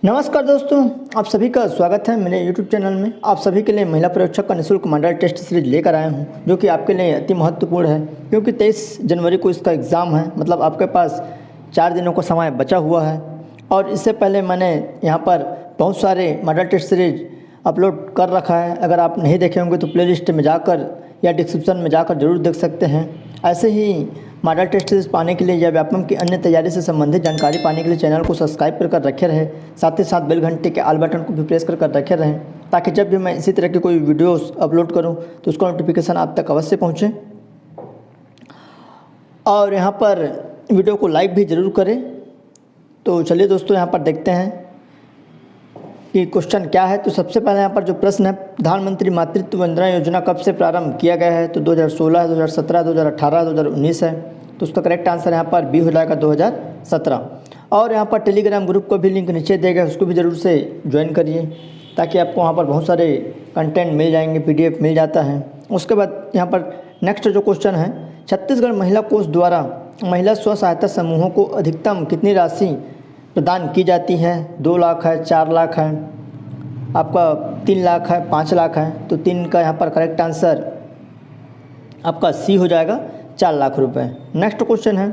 नमस्कार दोस्तों, आप सभी का स्वागत है मेरे YouTube चैनल में। आप सभी के लिए महिला परीक्षक का निःशुल्क मॉडल टेस्ट सीरीज लेकर आया हूं, जो कि आपके लिए अति महत्वपूर्ण है क्योंकि 23 जनवरी को इसका एग्ज़ाम है। मतलब आपके पास 4 दिनों का समय बचा हुआ है। और इससे पहले मैंने यहाँ पर बहुत सारे मॉडल टेस्ट सीरीज अपलोड कर रखा है। अगर आप नहीं देखे होंगे तो प्लेलिस्ट में जाकर या डिस्क्रिप्शन में जाकर जरूर देख सकते हैं। ऐसे ही मॉडल टेस्ट सीरीज पाने के लिए या व्यापम की अन्य तैयारी से संबंधित जानकारी पाने के लिए चैनल को सब्सक्राइब कर रखे रहें। साथ ही साथ बेल घंटे के ऑल बटन को भी प्रेस कर रखे रहें, ताकि जब भी मैं इसी तरह की कोई वीडियोस अपलोड करूं तो उसका नोटिफिकेशन आप तक अवश्य पहुंचे। और यहां पर वीडियो को लाइक भी ज़रूर करें। तो चलिए दोस्तों, यहाँ पर देखते हैं कि क्वेश्चन क्या है। तो सबसे पहले यहाँ पर जो प्रश्न है, प्रधानमंत्री मातृत्व वंदना योजना कब से प्रारंभ किया गया है? तो 2016, 2017, 2018, 2019 है। तो उसका करेक्ट आंसर यहाँ पर बी हो जाएगा 2017। और यहाँ पर टेलीग्राम ग्रुप को भी लिंक नीचे दिया गया, उसको भी ज़रूर से ज्वाइन करिए, ताकि आपको वहाँ पर बहुत सारे कंटेंट मिल जाएंगे, PDF मिल जाता है। उसके बाद यहाँ पर नेक्स्ट जो क्वेश्चन है, छत्तीसगढ़ महिला कोष द्वारा महिला स्व सहायता समूहों को अधिकतम कितनी राशि प्रदान की जाती है? 2 लाख है, 4 लाख है, आपका 3 लाख है, 5 लाख है। तो 3 का यहाँ पर करेक्ट आंसर आपका सी हो जाएगा, 4 लाख रुपए। नेक्स्ट क्वेश्चन है,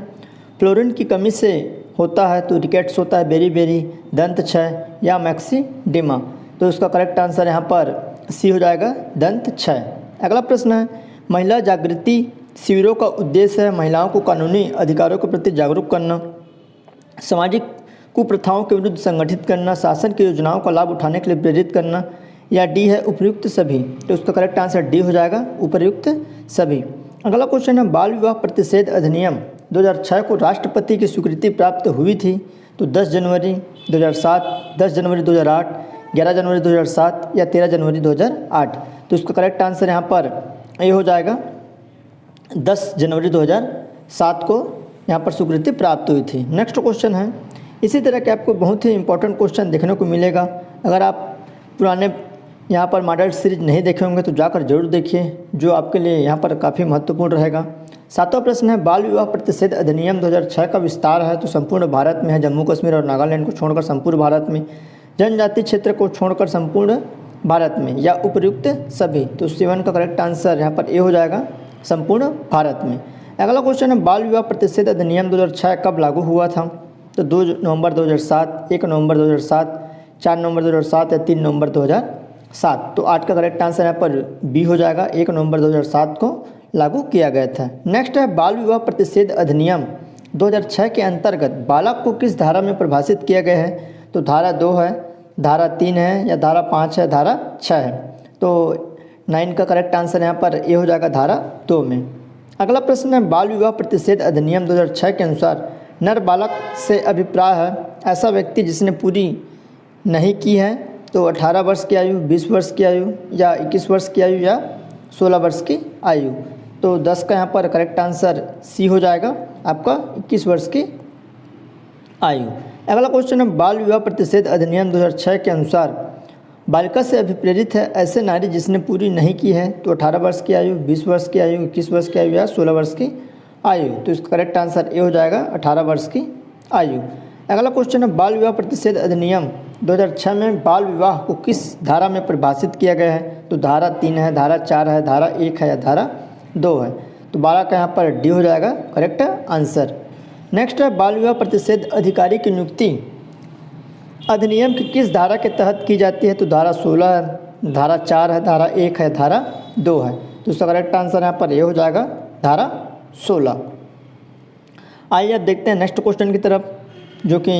फ्लोरीन की कमी से होता है तो रिकेट्स होता है, बेरी दंत क्षय या मैक्सीडिमा? तो उसका करेक्ट आंसर यहाँ पर सी हो जाएगा, दंत क्षय। अगला प्रश्न है, महिला जागृति शिविरों का उद्देश्य है महिलाओं को कानूनी अधिकारों के प्रति जागरूक करना, सामाजिक कुप्रथाओं के विरुद्ध संगठित करना, शासन की योजनाओं का लाभ उठाने के लिए प्रेरित करना, या डी है उपयुक्त सभी? तो उसका करेक्ट आंसर डी हो जाएगा, उपयुक्त सभी। अगला क्वेश्चन है, बाल विवाह प्रतिषेध अधिनियम 2006 को राष्ट्रपति की स्वीकृति प्राप्त हुई थी? तो 10 जनवरी 2007, 10 जनवरी 2008, 11 जनवरी 2007 या 13 जनवरी 2008? तो उसका करेक्ट आंसर यहाँ पर ये हो जाएगा, 10 जनवरी 2007 को यहाँ पर स्वीकृति प्राप्त हुई थी। नेक्स्ट क्वेश्चन है, इसी तरह के आपको बहुत ही इंपॉर्टेंट क्वेश्चन देखने को मिलेगा। अगर आप पुराने यहाँ पर मॉडल सीरीज नहीं देखे होंगे तो जाकर जरूर देखिए, जो आपके लिए यहाँ पर काफ़ी महत्वपूर्ण रहेगा। 7वां प्रश्न है, बाल विवाह प्रतिषेध अधिनियम 2006 का विस्तार है तो संपूर्ण भारत में है, जम्मू कश्मीर और नागालैंड को छोड़कर संपूर्ण भारत में, जनजातीय क्षेत्र को छोड़कर संपूर्ण भारत में, या उपयुक्त सभी? तो 7 का करेक्ट आंसर यहाँ पर ए हो जाएगा, संपूर्ण भारत में। अगला क्वेश्चन है, बाल विवाह प्रतिषेध अधिनियम 2006 कब लागू हुआ था? तो 2 नवंबर 2007, 1 नवंबर 2007, 4 नवंबर 2007 या 3 नवंबर 2007? तो 8 का करेक्ट आंसर यहाँ पर बी हो जाएगा, 1 नवंबर 2007 को लागू किया गया था। नेक्स्ट है, बाल विवाह प्रतिषेध अधिनियम 2006 के अंतर्गत बालक को किस धारा में परिभाषित किया गया है? तो धारा 2 है, धारा 3 है, या धारा 5 है, धारा 6 है? तो 9 का करेक्ट आंसर यहाँ पर ए हो जाएगा, धारा 2 में। अगला प्रश्न है, बाल विवाह प्रतिषेध अधिनियम 2006 के अनुसार नर बालक से अभिप्राय है ऐसा व्यक्ति जिसने पूरी नहीं की है? तो 18 वर्ष की आयु, 20 वर्ष की आयु, या 21 वर्ष की आयु, या 16 वर्ष की आयु? तो 10 का यहाँ पर करेक्ट आंसर सी हो जाएगा, आपका 21 वर्ष की आयु। अगला क्वेश्चन है, बाल विवाह प्रतिषेध अधिनियम 2006 के अनुसार बालिका से अभिप्रेरित है ऐसे नारी जिसने पूरी नहीं की है? तो 18 वर्ष की आयु, 20 वर्ष की आयु, 21 वर्ष की आयु, या 16 वर्ष की आयु? तो इसका करेक्ट आंसर ए हो जाएगा, 18 वर्ष की आयु। अगला क्वेश्चन है, बाल विवाह प्रतिषेध अधिनियम 2006 में बाल विवाह को किस धारा में परिभाषित किया गया है? तो धारा 3 है, धारा 4 है, धारा 1 है, या धारा 2 है? तो 12 का यहाँ पर डी हो जाएगा करेक्ट आंसर। नेक्स्ट है, बाल विवाह प्रतिषेध अधिकारी की नियुक्ति अधिनियम की किस धारा के तहत की जाती है? तो धारा 16 है, धारा 4 है, धारा 1 है, धारा 2 है? तो इसका करेक्ट आंसर यहाँ पर ये हो जाएगा, धारा 16। आइए अब देखते हैं नेक्स्ट क्वेश्चन की तरफ, जो कि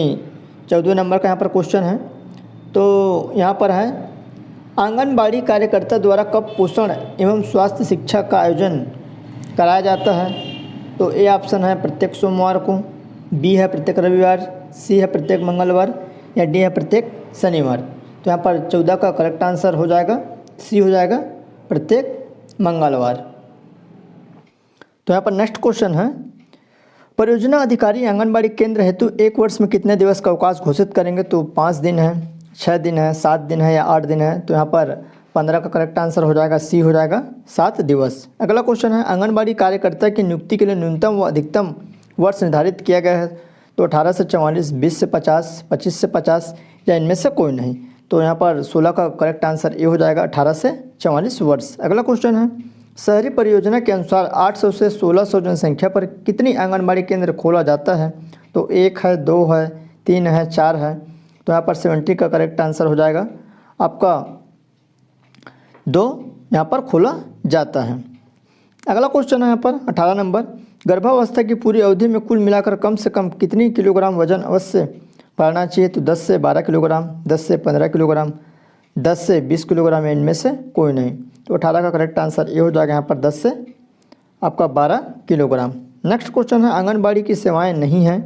14 नंबर का यहाँ पर क्वेश्चन है। तो यहाँ पर है, आंगनबाड़ी कार्यकर्ता द्वारा कब पोषण एवं स्वास्थ्य शिक्षा का आयोजन कराया जाता है? तो ए ऑप्शन है प्रत्येक सोमवार को, बी है प्रत्येक रविवार, सी है प्रत्येक मंगलवार, या डी है प्रत्येक शनिवार? तो यहाँ पर 14 का करेक्ट आंसर हो जाएगा, सी हो जाएगा, प्रत्येक मंगलवार। तो यहाँ पर नेक्स्ट क्वेश्चन है, परियोजना अधिकारी आंगनबाड़ी केंद्र हेतु 1 वर्ष में कितने दिवस का अवकाश घोषित करेंगे? तो 5 दिन है, 6 दिन है, 7 दिन है, या 8 दिन है? तो यहाँ पर 15 का करेक्ट आंसर हो जाएगा, सी हो जाएगा, 7 दिवस। अगला क्वेश्चन है, आंगनबाड़ी कार्यकर्ता की नियुक्ति के लिए न्यूनतम व अधिकतम वर्ष निर्धारित किया गया है? तो 18 से 44, 20 से 50, 25 से 50 या इनमें से कोई नहीं। तो यहाँ पर 16 का करेक्ट आंसर ए हो जाएगा, 18 से 44 वर्ष। अगला क्वेश्चन है, शहरी परियोजना के अनुसार 800 से 1600 जनसंख्या पर कितनी आंगनबाड़ी केंद्र खोला जाता है? तो 1 है, 2 है, 3 है, 4 है। तो यहाँ पर 70 का करेक्ट आंसर हो जाएगा आपका 2 यहाँ पर खोला जाता है। अगला क्वेश्चन है यहाँ पर 18 नंबर, गर्भावस्था की पूरी अवधि में कुल मिलाकर कम से कम कितनी किलोग्राम वजन अवश्य बढ़ना चाहिए? तो 10 से 12 किलोग्राम, 10 से 15 किलोग्राम, 10 से 20 किलोग्राम, इनमें से कोई नहीं। तो 18 का करेक्ट आंसर ये हो जाएगा यहाँ पर 10 से आपका 12 किलोग्राम। नेक्स्ट क्वेश्चन है, आंगनबाड़ी की सेवाएं नहीं हैं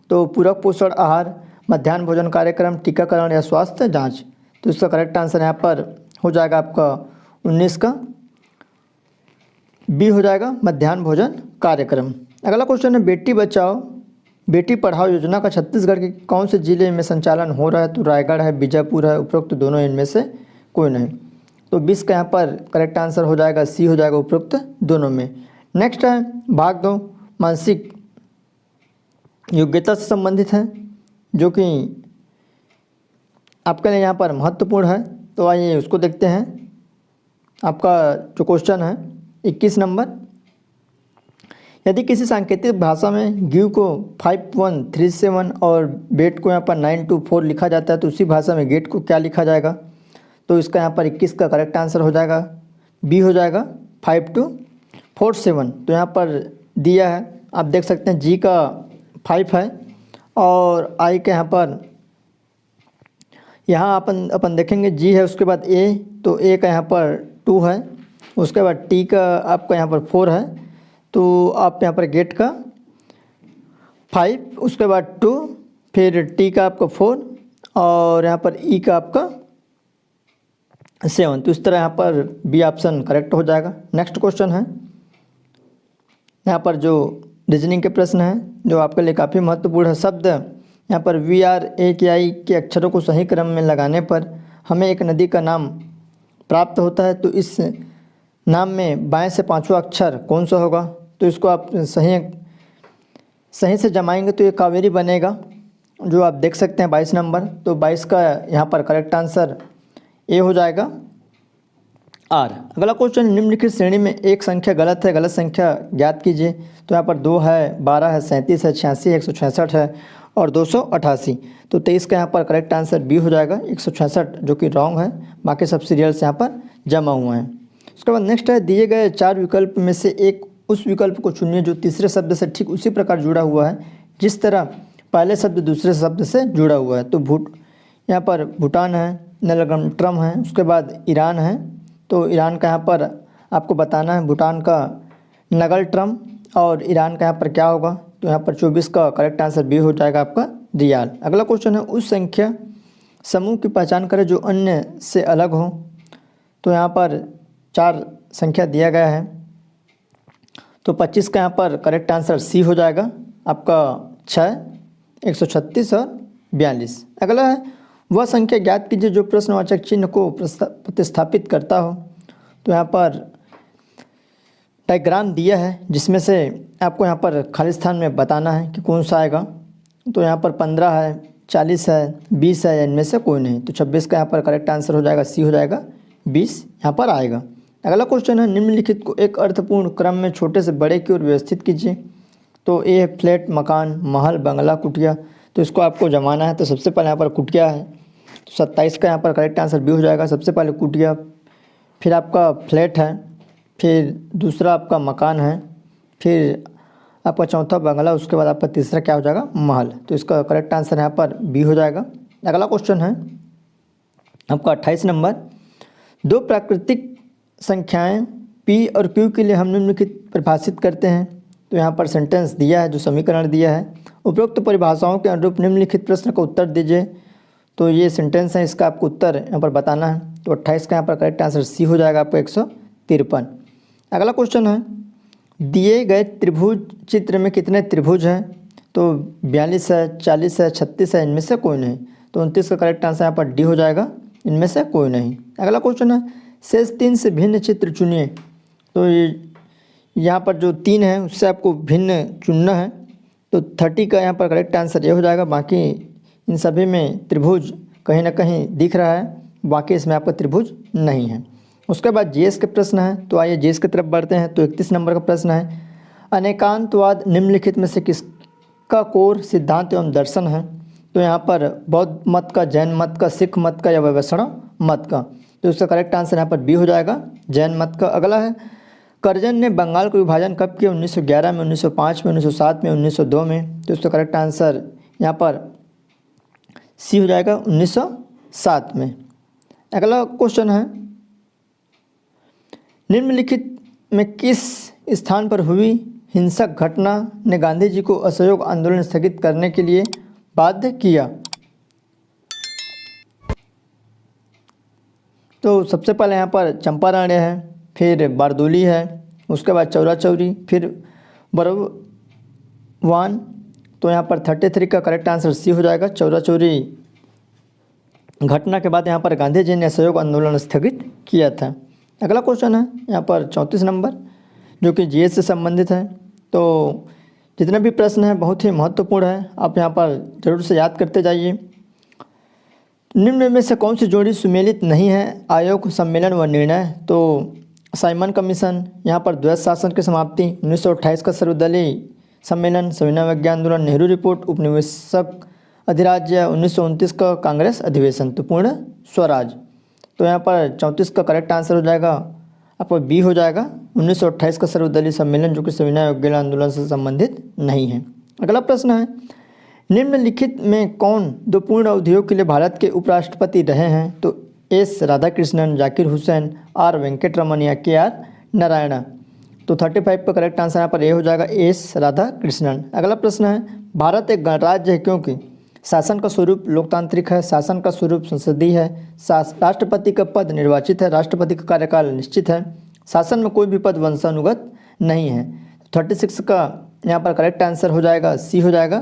तो पूरक पोषण आहार, मध्याह्न भोजन कार्यक्रम, टीकाकरण या स्वास्थ्य जाँच। तो इसका करेक्ट आंसर यहाँ पर हो जाएगा आपका 19 का बी हो जाएगा, मध्याह्न भोजन कार्यक्रम। अगला क्वेश्चन है, बेटी बचाओ बेटी पढ़ाओ योजना का छत्तीसगढ़ के कौन से जिले में संचालन हो रहा है? तो रायगढ़ है, बीजापुर है, उपरोक्त दोनों, इनमें से कोई नहीं। तो 20 का यहाँ पर करेक्ट आंसर हो जाएगा, सी हो जाएगा, उपरोक्त दोनों में। नेक्स्ट है, भाग 2 मानसिक योग्यता से संबंधित है, जो कि आपके लिए यहाँ पर महत्वपूर्ण है। तो आइए उसको देखते हैं। आपका जो क्वेश्चन है 21 नंबर, यदि किसी सांकेतिक भाषा में गिव को 5137 और बेट को यहाँ पर 924 लिखा जाता है तो उसी भाषा में गेट को क्या लिखा जाएगा? तो इसका यहाँ पर 21 का करेक्ट आंसर हो जाएगा, बी हो जाएगा, 5247। तो यहाँ पर दिया है, आप देख सकते हैं, जी का 5 है और आई के यहाँ पर अपन देखेंगे जी है, उसके बाद ए, तो ए का यहाँ पर 2 है, उसके बाद टी का आपका यहाँ पर 4 है, तो आप यहाँ पर गेट का 5, उसके बाद 2, फिर टी का आपका 4 और यहाँ पर ई का आपका 7। तो इस तरह यहाँ पर बी ऑप्शन करेक्ट हो जाएगा। नेक्स्ट क्वेश्चन है, यहाँ पर जो रीजनिंग के प्रश्न हैं जो आपके लिए काफ़ी महत्वपूर्ण है। शब्द यहाँ पर वी आर ए के आई के अक्षरों को सही क्रम में लगाने पर हमें एक नदी का नाम प्राप्त होता है, तो इस नाम में बाएं से 5वां अक्षर कौन सा होगा? तो इसको आप सही से जमाएंगे तो ये कावेरी बनेगा, जो आप देख सकते हैं 22 नंबर। तो 22 का यहाँ पर करेक्ट आंसर ए हो जाएगा, आर। अगला क्वेश्चन, निम्नलिखित श्रेणी में एक संख्या गलत है, गलत संख्या ज्ञात कीजिए। तो यहाँ पर 2 है, 12 है, 37 है, 86 है, 166 है और 288। तो 23 का यहाँ पर करेक्ट आंसर बी हो जाएगा, 166, जो कि रॉन्ग है। बाकी सब सीरियल्स यहाँ पर जमा हुए हैं। उसके बाद नेक्स्ट है, दिए गए 4 विकल्प में से एक उस विकल्प को चुनिए जो तीसरे शब्द से ठीक उसी प्रकार जुड़ा हुआ है जिस तरह पहले शब्द दूसरे शब्द से जुड़ा हुआ है। तो यहाँ पर भूटान है, नलगमट्रम है, उसके बाद ईरान है। तो ईरान का यहाँ पर आपको बताना है, भूटान का नगलट्रम और ईरान का यहाँ पर क्या होगा? तो यहाँ पर 24 का करेक्ट आंसर बी हो जाएगा आपका, रियाल। अगला क्वेश्चन है, उस संख्या समूह की पहचान करें जो अन्य से अलग हो। तो यहाँ पर 4 संख्या दिया गया है, तो 25 का यहाँ पर करेक्ट आंसर सी हो जाएगा आपका, 6, 136 और 42। अगला है, वह संख्या ज्ञात कीजिए जो प्रश्नवाचक चिन्ह को प्रतिस्थापित करता हो। तो यहाँ पर डायग्राम दिया है जिसमें से आपको यहाँ पर खाली स्थान में बताना है कि कौन सा आएगा। तो यहाँ पर 15 है, 40 है, 20 है, इनमें से कोई नहीं। तो 26 का यहाँ पर करेक्ट आंसर हो जाएगा, सी हो जाएगा, 20 यहाँ पर आएगा। अगला क्वेश्चन है, निम्नलिखित को एक अर्थपूर्ण क्रम में छोटे से बड़े की ओर व्यवस्थित कीजिए। तो ए है फ्लैट, मकान, महल, बंगला, कुटिया। तो इसको आपको जमाना है। तो सबसे पहले यहाँ पर कुटिया है, तो 27 का यहाँ पर करेक्ट आंसर बी हो जाएगा। सबसे पहले कुटिया, फिर आपका फ्लैट है, फिर दूसरा आपका मकान है, फिर आपका चौथा बंगला, उसके बाद आपका तीसरा क्या हो जाएगा? महल। तो इसका करेक्ट आंसर यहाँ पर बी हो जाएगा। अगला क्वेश्चन है आपका 28 नंबर, 2 प्राकृतिक संख्याएं पी और क्यू के लिए हम निम्नलिखित परिभाषित करते हैं। तो यहाँ पर सेंटेंस दिया है, जो समीकरण दिया है, उपरोक्त परिभाषाओं के अनुरूप निम्नलिखित प्रश्न का उत्तर दीजिए। तो ये सेंटेंस है, इसका आपको उत्तर यहाँ पर बताना है। तो 28 का यहाँ पर करेक्ट आंसर सी हो जाएगा आपको, 153। अगला क्वेश्चन है, दिए गए त्रिभुज चित्र में कितने त्रिभुज हैं? तो 42 है, 40 है, 36 है, इनमें से कोई नहीं। तो 29 का करेक्ट आंसर यहाँ पर डी हो जाएगा, इनमें से कोई नहीं। अगला क्वेश्चन है, शेष 3 से भिन्न चित्र चुनिए। तो यहाँ पर जो 3 है उससे आपको भिन्न चुनना है। तो 30 का यहाँ पर करेक्ट आंसर ये हो जाएगा। बाकी इन सभी में त्रिभुज कहीं ना कहीं दिख रहा है, बाकी इसमें आपका त्रिभुज नहीं है। उसके बाद जीएस के प्रश्न है, तो आइए जीएस की तरफ बढ़ते हैं। तो 31 नंबर का प्रश्न है, अनेकांतवाद निम्नलिखित में से किसका कोर सिद्धांत एवं दर्शन है? तो यहाँ पर बौद्ध मत का, जैन मत का, सिख मत का या वैष्णव मत का? तो इसका करेक्ट आंसर यहाँ पर बी हो जाएगा, जैन मत का। अगला है, कर्जन ने बंगाल को विभाजन कब किया? 1911 में, 1905 में, 1907 में, 1902 में? तो इसका करेक्ट आंसर यहाँ पर सी हो जाएगा, 1907 में। अगला क्वेश्चन है, निम्नलिखित में किस स्थान पर हुई हिंसक घटना ने गांधी जी को असहयोग आंदोलन स्थगित करने के लिए बाध्य किया? तो सबसे पहले यहाँ पर चंपारण है, फिर बारदोली है, उसके बाद चौरा चौरी, फिर बरवान। तो यहाँ पर 33 का करेक्ट आंसर सी हो जाएगा, चौरा चौरी घटना के बाद यहाँ पर गांधी जी ने असहयोग आंदोलन स्थगित किया था। अगला क्वेश्चन है यहाँ पर 34 नंबर, जो कि जीएस से संबंधित है। तो जितने भी प्रश्न हैं बहुत ही महत्वपूर्ण है, आप यहाँ पर जरूर से याद करते जाइए। निम्न में से कौन सी जोड़ी सुमेलित नहीं है? आयोग, सम्मेलन व निर्णय। तो साइमन कमीशन, यहाँ पर द्वैत शासन की समाप्ति, 1928 का सर्वदलीय सम्मेलन, संविधान विज्ञान आंदोलन, नेहरू रिपोर्ट, उपनिवेशक अधिराज्य, 1929 का कांग्रेस अधिवेशन। तो पूर्ण स्वराज। तो यहाँ पर 34 का करेक्ट आंसर हो जाएगा आपका बी हो जाएगा, 1928 का सर्वदलीय सम्मेलन, जो कि संविधान विज्ञान आंदोलन से संबंधित नहीं है। अगला प्रश्न है, निम्नलिखित में कौन दो पूर्ण अवधियों के लिए भारत के उपराष्ट्रपति रहे हैं? तो एस राधाकृष्णन, जाकिर हुसैन, आर वेंकटरमन या के आर नारायण। तो 35 का करेक्ट आंसर यहाँ पर ए हो जाएगा, एस राधाकृष्णन। अगला प्रश्न है, भारत एक गणराज्य है क्योंकि शासन का स्वरूप लोकतांत्रिक है, शासन का स्वरूप संसदीय है, राष्ट्रपति का पद निर्वाचित है, राष्ट्रपति का कार्यकाल निश्चित है, शासन में कोई भी पद वंशानुगत नहीं है। 36 का यहाँ पर करेक्ट आंसर हो जाएगा, सी हो जाएगा,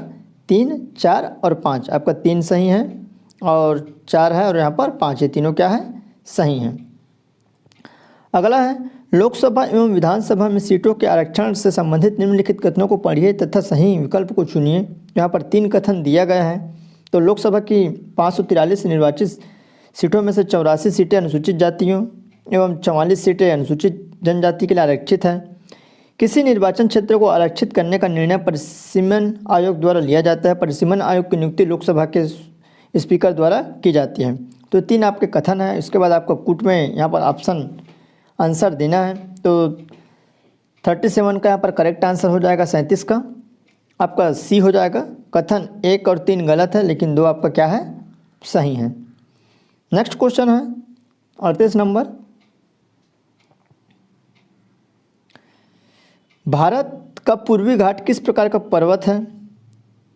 3, 4 और 5। आपका 3 सही है और 4 है और यहाँ पर 5 है, तीनों क्या है? सही हैं। अगला है, लोकसभा एवं विधानसभा में सीटों के आरक्षण से संबंधित निम्नलिखित कथनों को पढ़िए तथा सही विकल्प को चुनिए। यहाँ पर 3 कथन दिया गया है। तो लोकसभा की 543 निर्वाचित सीटों में से 84 सीटें अनुसूचित जातियों एवं 44 सीटें अनुसूचित जनजाति के लिए आरक्षित हैं। किसी निर्वाचन क्षेत्र को आरक्षित करने का निर्णय परिसीमन आयोग द्वारा लिया जाता है। परिसीमन आयोग की नियुक्ति लोकसभा के स्पीकर द्वारा की जाती है। तो 3 आपके कथन हैं। इसके बाद आपको कूट में यहाँ पर ऑप्शन आंसर देना है। तो 37 का यहाँ पर करेक्ट आंसर हो जाएगा, 37 का आपका सी हो जाएगा। कथन 1 और 3 गलत है, लेकिन 2 आपका क्या है? सही है। नेक्स्ट क्वेश्चन है 38 नंबर, भारत का पूर्वी घाट किस प्रकार का पर्वत है?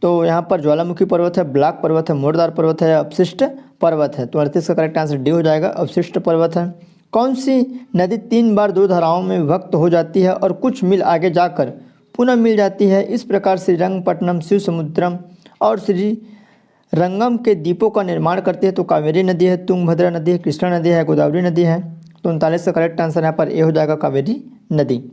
तो यहाँ पर ज्वालामुखी पर्वत है, ब्लॉक पर्वत है, मोरदार पर्वत है, अपशिष्ट पर्वत है। तो 38 का करेक्ट आंसर डी हो जाएगा, अपशिष्ट पर्वत है। कौन सी नदी 3 बार 2 धाराओं में विभक्त हो जाती है और कुछ मील आगे जाकर पुनः मिल जाती है? इस प्रकार श्रीरंगपट्टनम, शिव समुद्रम और श्री रंगम के द्वीपों का निर्माण करती है। तो कावेरी नदी है, तुंगभद्रा नदी है, कृष्णा नदी है, गोदावरी नदी है। तो 39 का करेक्ट आंसर यहाँ पर ए हो जाएगा, कावेरी नदी।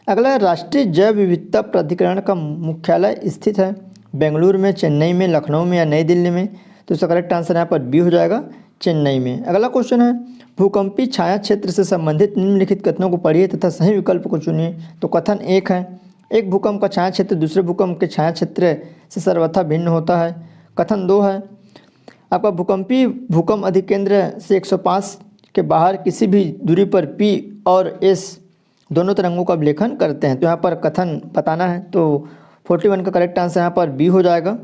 अगला है, राष्ट्रीय जैव विविधता प्राधिकरण का मुख्यालय स्थित है बेंगलुरु में, चेन्नई में, लखनऊ में या नई दिल्ली में? तो इसका करेक्ट आंसर यहाँ पर बी हो जाएगा, चेन्नई में। अगला क्वेश्चन है, भूकंपी छाया क्षेत्र से संबंधित निम्नलिखित कथनों को पढ़िए तथा सही विकल्प को चुनिए। तो कथन 1 है, एक भूकंप का छाया क्षेत्र दूसरे भूकंप के छाया क्षेत्र से सर्वथा भिन्न होता है। कथन 2 है, आपका भूकंपी भूकंप अधिकेंद्र से 105 के बाहर किसी भी दूरी पर पी और एस दोनों तरंगों का अभिलेखन करते हैं। तो यहाँ पर कथन बताना है। तो 41 का करेक्ट आंसर यहाँ पर बी हो जाएगा।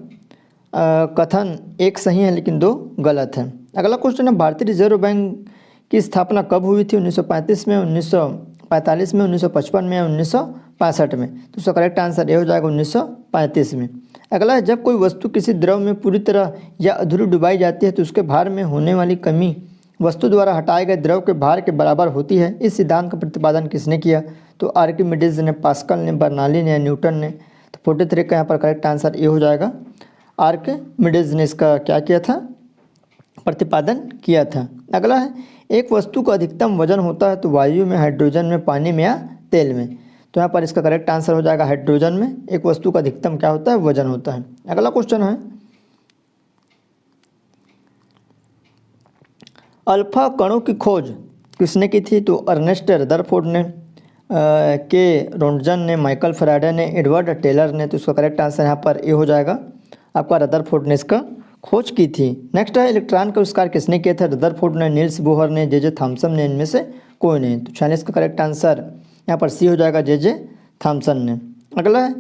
कथन 1 सही है लेकिन 2 गलत है। अगला क्वेश्चन है, भारतीय रिजर्व बैंक की स्थापना कब हुई थी? 1935 में, 1945 में, 1955 में या 1965 में? तो उसका करेक्ट आंसर ये हो जाएगा, 1935 में। अगला है, जब कोई वस्तु किसी द्रव में पूरी तरह या अधूरी डुबाई जाती है तो उसके भार में होने वाली कमी वस्तु द्वारा हटाए गए द्रव के भार के बराबर होती है। इस सिद्धांत का प्रतिपादन किसने किया? तो आर्किमिडीज ने, पास्कल ने, बर्नौली ने, न्यूटन ने? तो 43 का यहाँ पर करेक्ट आंसर ये हो जाएगा, आर्किमिडीज ने इसका क्या किया था? प्रतिपादन किया था। अगला है, एक वस्तु का अधिकतम वजन होता है तो वायु में, हाइड्रोजन में, पानी में या तेल में? तो यहाँ पर इसका करेक्ट आंसर हो जाएगा, हाइड्रोजन में एक वस्तु का अधिकतम क्या होता है? वजन होता है। अगला क्वेश्चन है, अल्फा कणों की खोज किसने की थी? तो अर्नेस्ट रदरफोर्ड ने, के रोन्टजन ने, माइकल फैराडे ने, एडवर्ड टेलर ने। तो इसका करेक्ट आंसर यहाँ पर ए हो जाएगा, आपका रदरफोर्ड ने इसका खोज की थी। नेक्स्ट है इलेक्ट्रॉन का आविष्कार किसने किया था? रदरफोर्ड ने, नील्स बोहर ने, जे थॉमसन ने, इनमें से कोई नहीं। तो 46 का करेक्ट आंसर यहाँ पर सी हो जाएगा, जे थॉमसन ने। अगला है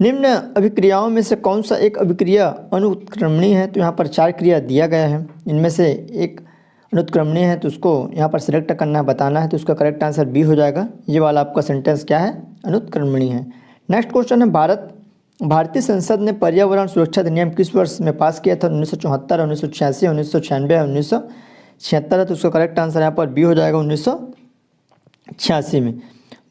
निम्न अभिक्रियाओं में से कौन सा एक अभिक्रिया अनुत्क्रमणीय है? तो यहाँ पर 4 क्रिया दिया गया है, इनमें से एक अनुत्क्रमणीय है, तो उसको यहाँ पर सिलेक्ट करना है, बताना है। तो उसका करेक्ट आंसर बी हो जाएगा। ये वाला आपका सेंटेंस क्या है? अनुत्क्रमणीय है। नेक्स्ट क्वेश्चन है भारतीय संसद ने पर्यावरण सुरक्षा अधिनियम किस वर्ष में पास किया था? 1974, 1986, 1996, 1976 है। तो उसका करेक्ट आंसर यहाँ पर बी हो जाएगा, 1986 में।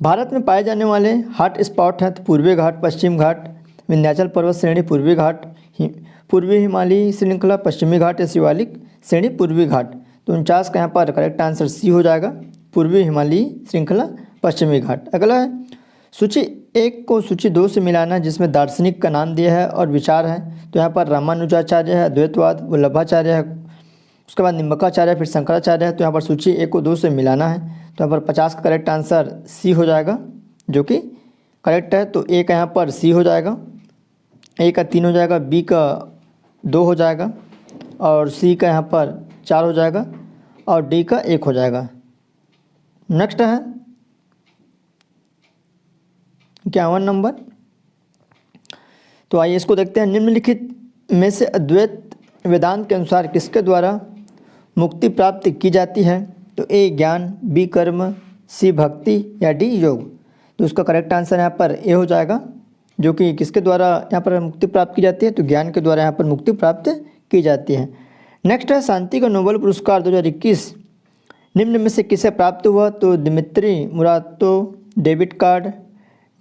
भारत में पाए जाने वाले हॉट स्पॉट हैं तो पूर्वी घाट, पश्चिम घाट, विंध्याचल पर्वत श्रेणी, पूर्वी घाट, पूर्वी हिमालयी श्रृंखला, पश्चिमी घाट या शिवालिक श्रेणी, पूर्वी घाट। तो 49 का यहाँ पर करेक्ट आंसर सी हो जाएगा, पूर्वी हिमालयी श्रृंखला, पश्चिमी घाट। अगला है सूची 1 को सूची 2 से मिलाना, जिसमें दार्शनिक का नाम दिया है और विचार है। तो यहाँ पर रामानुजाचार्य है, अद्वैतवाद, वल्लभाचार्य है, उसके बाद निम्बकाचार्य, फिर शंकराचार्य है। तो यहाँ पर सूची 1 को 2 से मिलाना है। तो यहाँ पर 50 का करेक्ट आंसर सी हो जाएगा, जो कि करेक्ट है। तो ए का यहाँ पर सी हो जाएगा, ए का 3 हो जाएगा, बी का 2 हो जाएगा, और सी का यहाँ पर 4 हो जाएगा, और डी का 1 हो जाएगा। नेक्स्ट है 51 नंबर। तो आइए इसको देखते हैं। निम्नलिखित में से अद्वैत वेदांत के अनुसार किसके द्वारा मुक्ति प्राप्त की जाती है? तो ए ज्ञान, बी कर्म, सी भक्ति या डी योग। तो उसका करेक्ट आंसर यहाँ पर ए हो जाएगा, जो कि किसके द्वारा यहाँ पर मुक्ति प्राप्त की जाती है? तो ज्ञान के द्वारा यहाँ पर मुक्ति प्राप्त की जाती है। नेक्स्ट है शांति का नोबेल पुरस्कार 2021 निम्न में से किसे प्राप्त हुआ? तो Dmitry Muratov, David Card,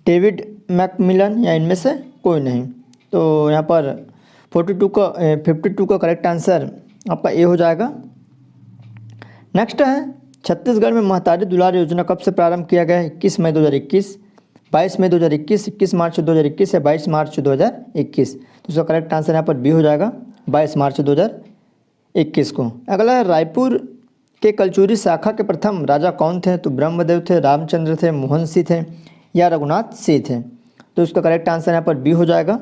David MacMillan या इनमें से कोई नहीं। तो यहाँ पर 52 का करेक्ट आंसर आपका ए हो जाएगा। नेक्स्ट है छत्तीसगढ़ में महतारी दुलार योजना कब से प्रारंभ किया गया है? 21 मई 2021, 22 मई 2021, 21 मार्च 2021 या 22 मार्च 2021। तो उसका करेक्ट आंसर यहाँ पर बी हो जाएगा, 22 मार्च 2021 को। अगला है रायपुर के कलचुरी शाखा के प्रथम राजा कौन थे? तो ब्रह्मदेव थे, रामचंद्र थे, मोहन सिंह थे या रघुनाथ सिंह थे। तो उसका करेक्ट आंसर यहाँ पर बी हो जाएगा,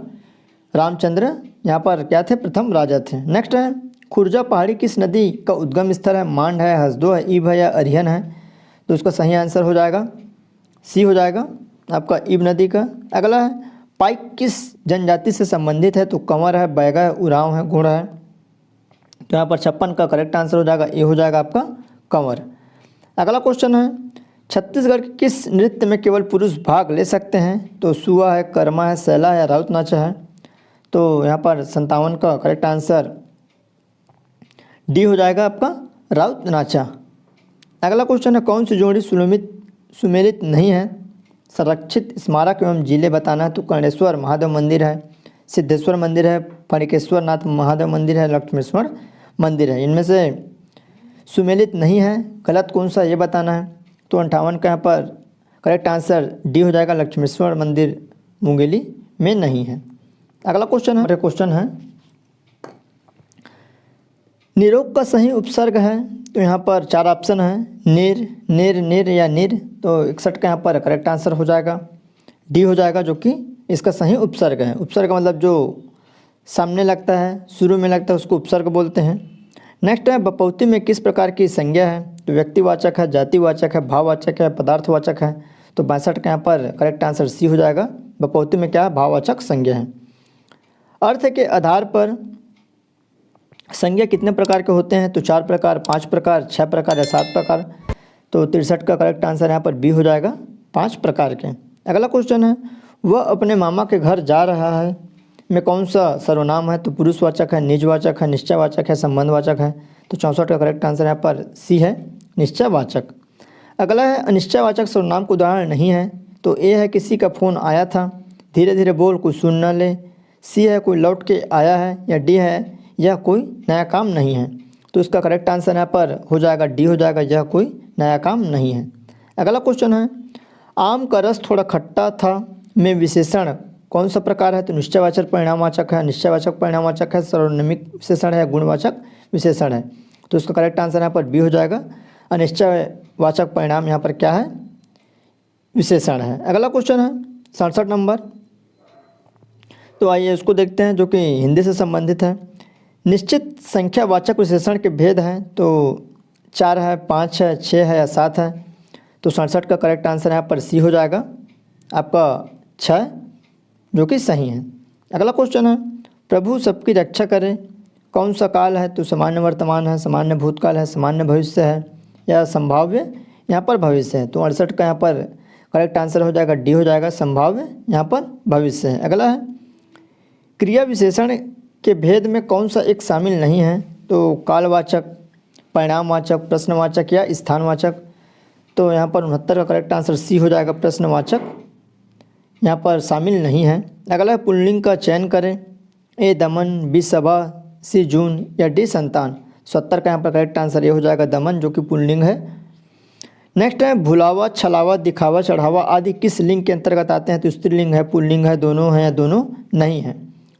रामचंद्र यहाँ पर क्या थे? प्रथम राजा थे। नेक्स्ट है खुर्जा पहाड़ी किस नदी का उद्गम स्थल है? मांड है, हसदो है, ईब है या अरिहन है। तो उसका सही आंसर हो जाएगा सी हो जाएगा आपका ईब नदी का। अगला है पाइक किस जनजाति से संबंधित है? तो कंवर है, बैगा है, उरांव है, गुड़ है। तो यहाँ पर 56 का करेक्ट आंसर हो जाएगा, ए हो जाएगा आपका कंवर। अगला क्वेश्चन है छत्तीसगढ़ के किस नृत्य में केवल पुरुष भाग ले सकते हैं? तो सुआ है, कर्मा है, सैला है या राउत नाचा है। तो यहाँ पर 57 का करेक्ट आंसर डी हो जाएगा आपका राउत नाचा। अगला क्वेश्चन है कौन सी जोड़ी सुमेलित नहीं है? संरक्षित स्मारक एवं जिले बताना है। तो कर्णेश्वर महादेव मंदिर है, सिद्धेश्वर मंदिर है, फणिकेश्वर नाथ महादेव मंदिर है, लक्ष्मेश्वर मंदिर है। इनमें से सुमेलित नहीं है, गलत कौन सा ये बताना है। तो 58 का यहाँ पर करेक्ट आंसर डी हो जाएगा, लक्ष्मेश्वर मंदिर मुंगेली में नहीं है। अगला क्वेश्चन है निरोग का सही उपसर्ग है? तो यहाँ पर 4 ऑप्शन है, निर, निर, निर या निर। तो 61 का यहाँ पर करेक्ट आंसर हो जाएगा, डी हो जाएगा, जो कि इसका सही उपसर्ग है। उपसर्ग मतलब जो सामने लगता है, शुरू में लगता है, उसको उपसर्ग बोलते हैं। नेक्स्ट है बपौती में किस प्रकार की संज्ञा है? तो व्यक्तिवाचक है, जातिवाचक है, भाववाचक है, पदार्थवाचक है। तो 62 का यहाँ पर करेक्ट आंसर सी हो जाएगा, बपौती में क्या है? भाववाचक संज्ञा है। अर्थ के आधार पर संज्ञा कितने प्रकार के होते हैं? तो 4 प्रकार, 5 प्रकार, 6 प्रकार या 7 प्रकार। तो 63 का करेक्ट आंसर यहाँ पर बी हो जाएगा, 5 प्रकार के। अगला क्वेश्चन है वह अपने मामा के घर जा रहा है में कौन सा सर्वनाम है? तो पुरुषवाचक है, निजवाचक है, निश्चयवाचक है, संबंधवाचक है। तो 64 का करेक्ट आंसर यहाँ पर सी है, निश्चयवाचक। अगला है अनिश्चयवाचक सर्वनाम का उदाहरण नहीं है। तो ए है किसी का फ़ोन आया था, धीरे धीरे बोल कोई सुन न ले। सी है कोई लौट के आया है, या डी है यह कोई नया काम नहीं है। तो इसका करेक्ट आंसर यहाँ पर हो जाएगा, डी हो जाएगा, यह कोई नया काम नहीं है। अगला क्वेश्चन है आम का रस थोड़ा खट्टा था में विशेषण कौन सा प्रकार है? तो निश्चयवाचक परिणामवाचक है, निश्चयवाचक परिणामवाचक है, सर्वनामिक विशेषण है, गुणवाचक विशेषण है। तो इसका करेक्ट आंसर यहाँ पर बी हो जाएगा। अनिश्चयवाचक परिणाम यहाँ पर क्या है, विशेषण है। अगला क्वेश्चन है 67 नंबर। तो आइए इसको देखते हैं, जो कि हिंदी से संबंधित है। निश्चित संख्यावाचक विशेषण के भेद हैं, तो 4 है, 5 है, 6 है या 7 है। तो 67 का करेक्ट आंसर यहाँ पर सी हो जाएगा, आपका 6, जो कि सही है। अगला क्वेश्चन है, प्रभु सबकी रक्षा करे, कौन सा काल है? तो सामान्य वर्तमान है, सामान्य भूतकाल है, सामान्य भविष्य है या संभाव्य यहाँ पर भविष्य है। तो 68 का यहाँ पर करेक्ट आंसर हो जाएगा डी हो जाएगा, संभाव्य यहाँ पर भविष्य है। अगला है, क्रिया विशेषण के भेद में कौन सा एक शामिल नहीं है? तो कालवाचक, परिणामवाचक, प्रश्नवाचक या स्थानवाचक। तो यहाँ पर 69 का करेक्ट आंसर सी हो जाएगा, प्रश्नवाचक यहाँ पर शामिल नहीं है। अगला है, पुल्लिंग का चयन करें, ए दमन, बी सभा, सी जून या डी संतान। 70 का यहाँ पर करेक्ट आंसर ये हो जाएगा दमन, जो कि पुल्लिंग है। नेक्स्ट है, भुलावा, छलावा, दिखावा, चढ़ावा आदि किस लिंग के अंतर्गत आते हैं? तो स्त्रीलिंग है, पुल्लिंग है, दोनों है या दोनों नहीं है।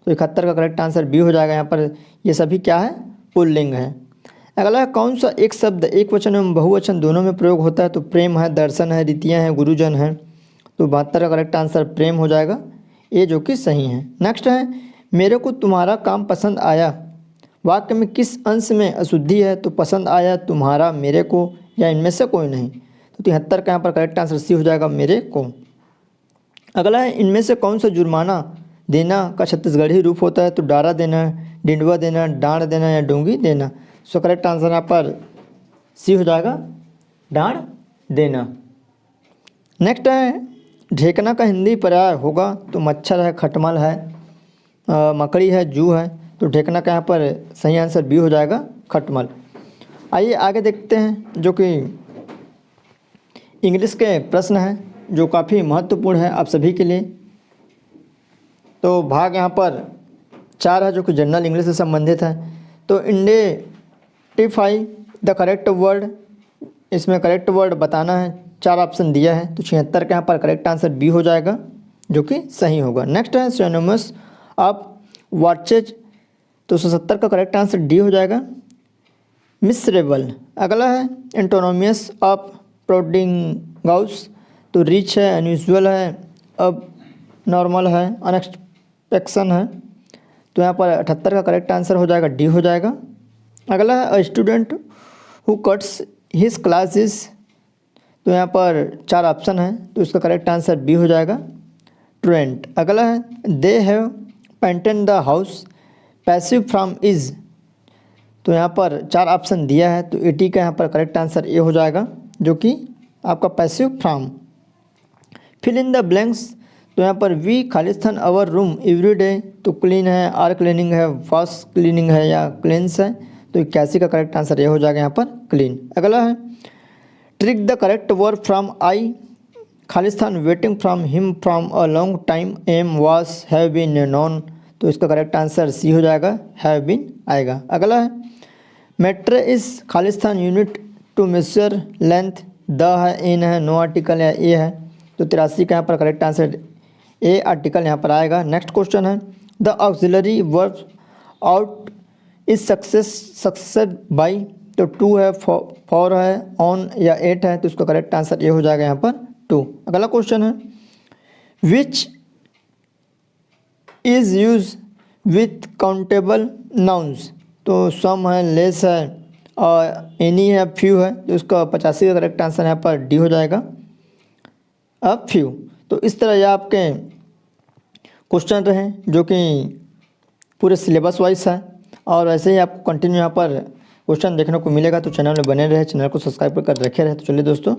तो 71 का करेक्ट आंसर बी हो जाएगा, यहाँ पर ये सभी क्या है, पुल्लिंग है। अगला है, कौन सा एक शब्द एक वचन एवं बहुवचन दोनों में प्रयोग होता है? तो प्रेम है, दर्शन है, रीतियाँ हैं, गुरुजन है। तो 72 का करेक्ट आंसर प्रेम हो जाएगा, ये जो कि सही है। नेक्स्ट है, मेरे को तुम्हारा काम पसंद आया, वाक्य में किस अंश में अशुद्धि है? तो पसंद आया, तुम्हारा, मेरे को या इनमें से कोई नहीं। तो 73 का यहाँ पर करेक्ट आंसर सी हो जाएगा, मेरे को। अगला है, इनमें से कौन सा जुर्माना देना का छत्तीसगढ़ी रूप होता है? तो डारा देना, डिंडवा देना, डांड देना या डोंगी देना। सो करेक्ट आंसर यहाँ पर सी हो जाएगा, डांड देना। नेक्स्ट है, ढेकना का हिंदी पर्याय होगा? तो मच्छर है, खटमल है, मकड़ी है, जू है। तो ढेकना का यहाँ पर सही आंसर बी हो जाएगा, खटमल। आइए आगे देखते हैं, जो कि इंग्लिश के प्रश्न हैं, जो काफ़ी महत्वपूर्ण है आप सभी के लिए। तो भाग यहाँ पर 4 है, जो कि जनरल इंग्लिश से संबंधित है। तो आइडेंटिफाई द करेक्ट वर्ड, इसमें करेक्ट वर्ड बताना है, 4 ऑप्शन दिया है। तो 76 का यहाँ पर करेक्ट आंसर बी हो जाएगा, जो कि सही होगा। नेक्स्ट है, सिनोनिम्स ऑफ वॉचेज। तो 170 का करेक्ट आंसर डी हो जाएगा, मिसरेबल। अगला है, एंटोनोमियस ऑफ प्रोडिंगाउस। तो रिच है, अनयूजुअल है, अब नॉर्मल है, अनएक्सपेक्शन है। तो यहाँ पर 78 का करेक्ट आंसर हो जाएगा, डी हो जाएगा। अगला है, a student who cuts his classes. तो यहाँ पर 4 ऑप्शन है, तो इसका करेक्ट आंसर बी हो जाएगा, ट्रेंट। अगला है, they have painted the house, passive from is. तो यहाँ पर 4 ऑप्शन दिया है, तो 80 का यहाँ पर करेक्ट आंसर ए हो जाएगा, जो कि आपका passive form. Fill in the blanks. तो यहाँ पर वी खालिस्तान अवर रूम एवरी डे। तो क्लीन है, आर क्लीनिंग है, फास्ट क्लीनिंग है या क्लींस है। तो 81 का करेक्ट आंसर ये हो जाएगा, यहाँ पर क्लीन। अगला है, trick the correct word from I, खालिस्तान waiting from him from a long time, am was have been known. तो इसका करेक्ट आंसर सी हो जाएगा, हैव बीन आएगा। अगला है, मेट्रे इज खालिस्तान unit to measure length, the है, एन है, नो आर्टिकल या ए है। तो 83 का यहाँ पर करेक्ट आंसर ए आर्टिकल यहाँ पर आएगा। नेक्स्ट क्वेश्चन है, the auxiliary verb out is succeed by. तो 2 है, 4 है, ऑन या 8 है। तो इसका करेक्ट आंसर ये हो जाएगा, यहाँ पर 2। अगला क्वेश्चन है, which is use with countable nouns. तो सम है, लेस है और एनी है, फ्यू है। तो इसका 85 का करेक्ट आंसर यहाँ पर डी हो जाएगा, अब फ्यू। तो इस तरह यह आपके क्वेश्चन रहे, जो कि पूरे सिलेबस वाइज है। और वैसे ही आपको कंटिन्यू यहाँ पर क्वेश्चन देखने को मिलेगा। तो चैनल में बने रहे, चैनल को सब्सक्राइब कर रखे रहे। तो चलिए दोस्तों।